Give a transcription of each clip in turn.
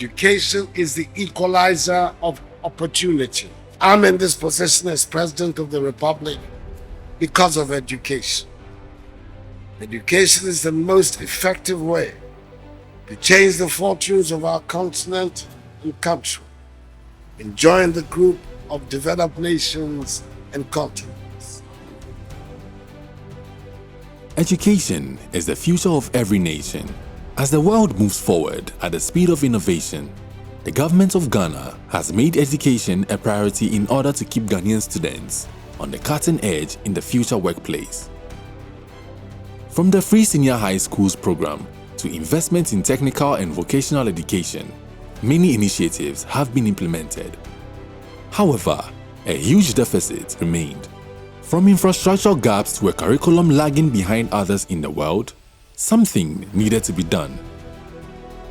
Education is the equalizer of opportunity. I'm in this position as President of the Republic because of education. Education is the most effective way to change the fortunes of our continent and country and join the group of developed nations and continents. Education is the future of every nation. As the world moves forward at the speed of innovation, the government of Ghana has made education a priority in order to keep Ghanaian students on the cutting edge in the future workplace. From the free senior high schools program to investment in technical and vocational education, many initiatives have been implemented. However, a huge deficit remained. From infrastructural gaps to a curriculum lagging behind others in the world, something needed to be done.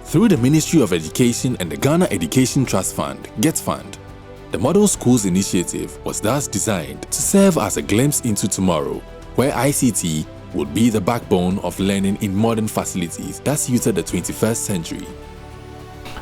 Through the Ministry of Education and the Ghana Education Trust Fund, GETFund, the Model Schools Initiative was thus designed to serve as a glimpse into tomorrow, where ICT would be the backbone of learning in modern facilities that suited the 21st century.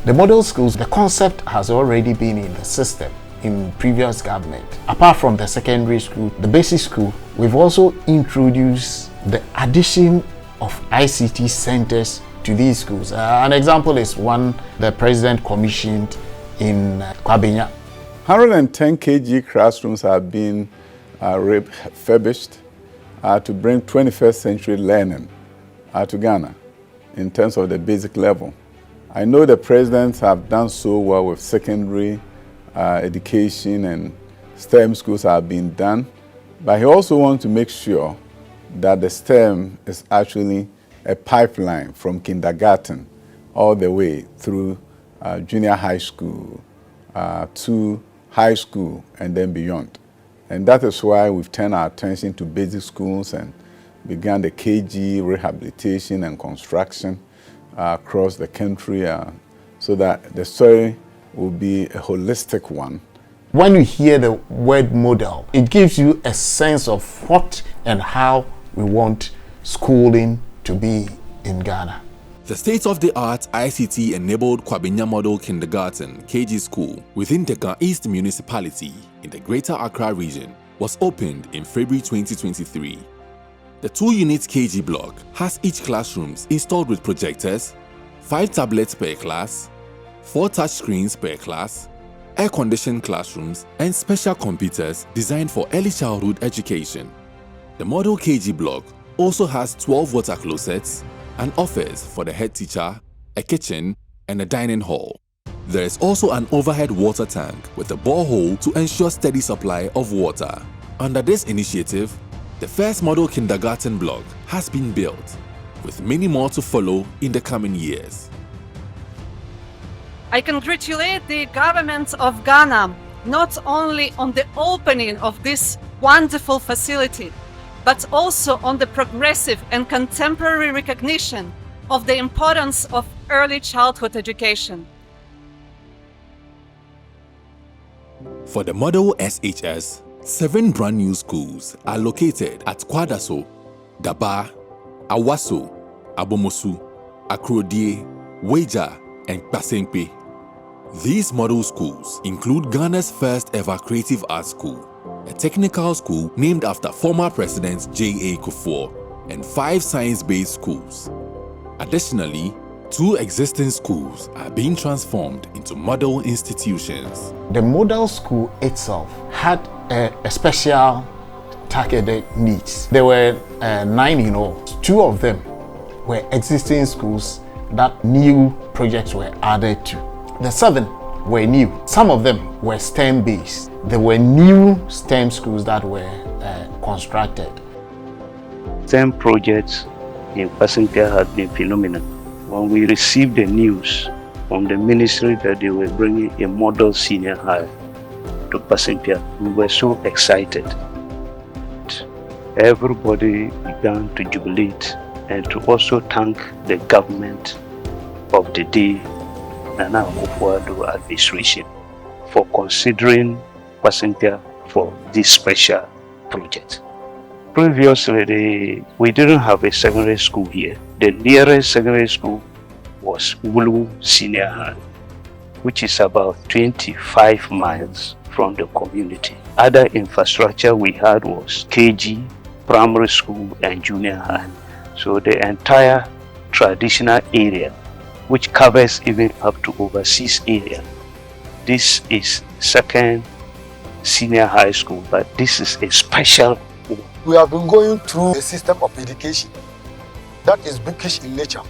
The model schools, the concept has already been in the system in previous government. Apart from the secondary school, the basic school, we've also introduced the addition of ICT centers to these schools. An example is one the president commissioned in Kwabenya. 110 kg classrooms have been refurbished to bring 21st century learning to Ghana in terms of the basic level. I know the presidents have done so well with secondary education and STEM schools have been done, but he also wants to make sure that the STEM is actually a pipeline from kindergarten all the way through junior high school to high school and then beyond. And that is why we've turned our attention to basic schools and began the KG rehabilitation and construction across the country so that the story will be a holistic one. When you hear the word model, it gives you a sense of what and how we want schooling to be in Ghana. The state-of-the-art ICT-enabled Kwabenya Model Kindergarten KG School within Dekka East Municipality in the Greater Accra region was opened in February 2023. The 2-unit KG block has each classrooms installed with projectors, 5 tablets per class, 4 touchscreens per class, air-conditioned classrooms, and special computers designed for early childhood education. The Model KG block also has 12 water closets, an office for the head teacher, a kitchen, and a dining hall. There is also an overhead water tank with a borehole to ensure steady supply of water. Under this initiative, the first model kindergarten block has been built, with many more to follow in the coming years. I congratulate the government of Ghana not only on the opening of this wonderful facility, but also on the progressive and contemporary recognition of the importance of early childhood education. For the Model SHS, 7 brand new schools are located at Kwadaso, Daba, Awaso, Abomosu, Akrodie, Weja, and Kpasenkpe. These model schools include Ghana's first ever creative arts school, a technical school named after former President J.A. Kufuor, and 5 science-based schools. Additionally, 2 existing schools are being transformed into model institutions. The model school itself had a special targeted needs. There were 9 in all. 2 of them were existing schools that new projects were added to. The 7 were new. Some of them were STEM-based. There were new STEM schools that were constructed. STEM projects in Kpasenkpe had been phenomenal. When we received the news from the ministry that they were bringing a model senior high to Kpasenkpe, we were so excited. Everybody began to jubilate and to also thank the government of the day, Nana Akufo-Addo administration, for considering Kpasenkpe for this special project. Previously, we didn't have a secondary school here. The nearest secondary school was Wulu Senior High. which is about 25 miles from the community. Other infrastructure we had was KG, primary school, and junior high. So the entire traditional area, which covers even up to overseas area. This is second senior high school, but this is a special one. We have been going through a system of education that is bookish in nature.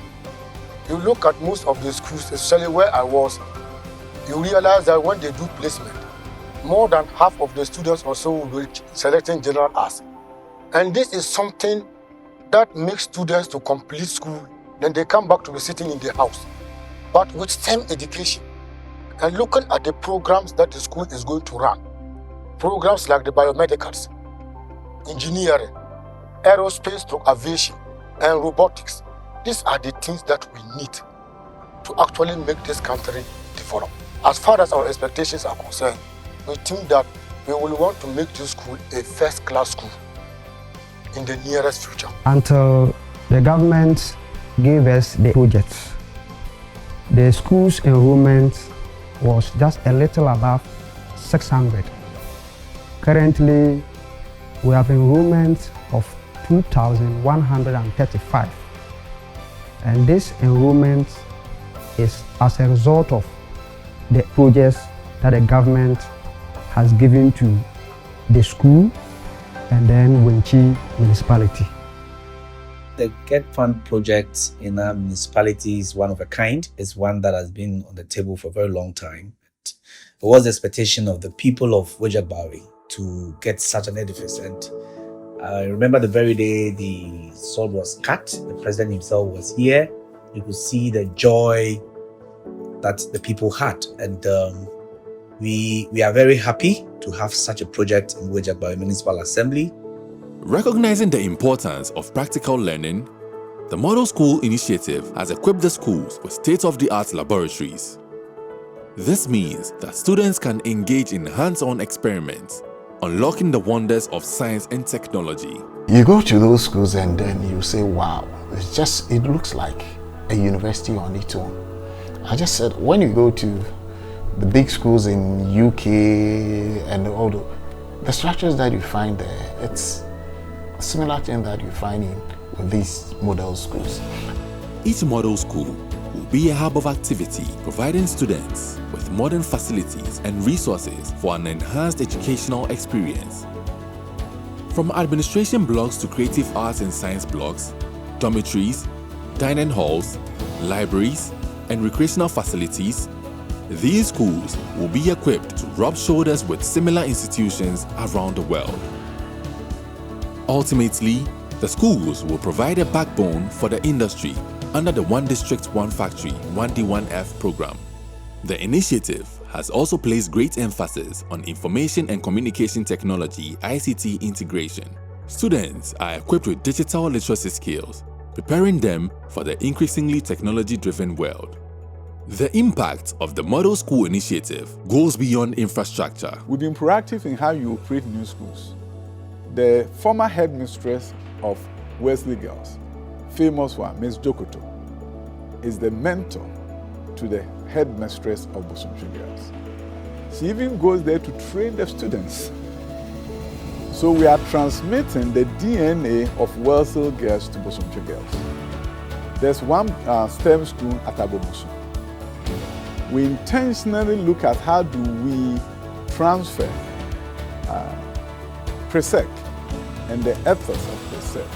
You look at most of the schools, especially where I was, you realize that when they do placement, more than half of the students or so will be selecting general arts. And this is something that makes students to complete school, then they come back to be sitting in the house. But with STEM education, and looking at the programs that the school is going to run, programs like the biomedicals, engineering, aerospace through aviation, and robotics, these are the things that we need to actually make this country develop. As far as our expectations are concerned, we think that we will want to make this school a first-class school in the nearest future. Until the government gave us the projects, the school's enrollment was just a little above 600. Currently, we have enrollment of 2,135. And this enrollment is as a result of the projects that the government has given to the school and then Wenchi municipality. The GETFund project in our municipality is one of a kind. It's one that has been on the table for a very long time. It was the expectation of the people of Wejagbawi to get such an edifice. And I remember the very day the sod was cut, the president himself was here. You could see the joy that the people had. And we are very happy to have such a project in Wejagbawi Municipal Assembly. Recognizing the importance of practical learning, the Model School Initiative has equipped the schools with state-of-the-art laboratories. This means that students can engage in hands-on experiments, unlocking the wonders of science and technology. You go to those schools and then you say, wow, it looks like a university on its own. I just said, when you go to the big schools in UK and all the structures that you find there, it's a similar thing that you find in with these model schools. Each model school will be a hub of activity, providing students with modern facilities and resources for an enhanced educational experience. From administration blocks to creative arts and science blocks, dormitories, dining halls, libraries, and recreational facilities, these schools will be equipped to rub shoulders with similar institutions around the world. Ultimately, the schools will provide a backbone for the industry under the One District, One Factory, 1D1F program. The initiative has also placed great emphasis on information and communication technology (ICT) integration. Students are equipped with digital literacy skills, preparing them for the increasingly technology-driven world. The impact of the Model School Initiative goes beyond infrastructure. We've been proactive in how you operate new schools. The former headmistress of Wesley Girls, famous one, Ms. Jokoto, is the mentor to the headmistress of Bosomtwe Girls. She even goes there to train the students. So we are transmitting the DNA of Wesley Girls to Bosomtwe Girls. There's one STEM school at Abomusu. We intentionally look at how do we transfer PRESEC and the ethos of PRESEC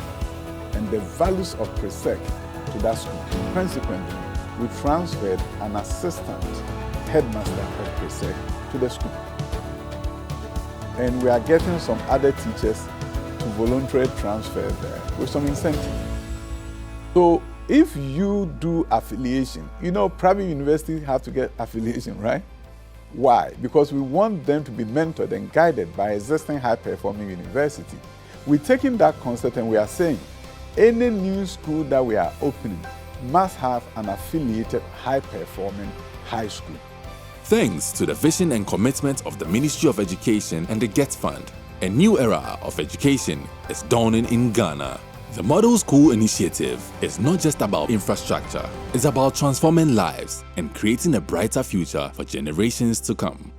and the values of PRESEC to that school. Consequently, we transferred an assistant headmaster of PRESEC to the school. And we are getting some other teachers to voluntarily transfer there with some incentive. So if you do affiliation, private universities have to get affiliation, right? Why? Because we want them to be mentored and guided by existing high-performing university. We're taking that concept and we are saying any new school that we are opening must have an affiliated high-performing high school. Thanks to the vision and commitment of the Ministry of Education and the GETFund, a new era of education is dawning in Ghana. The Model School Initiative is not just about infrastructure, it's about transforming lives and creating a brighter future for generations to come.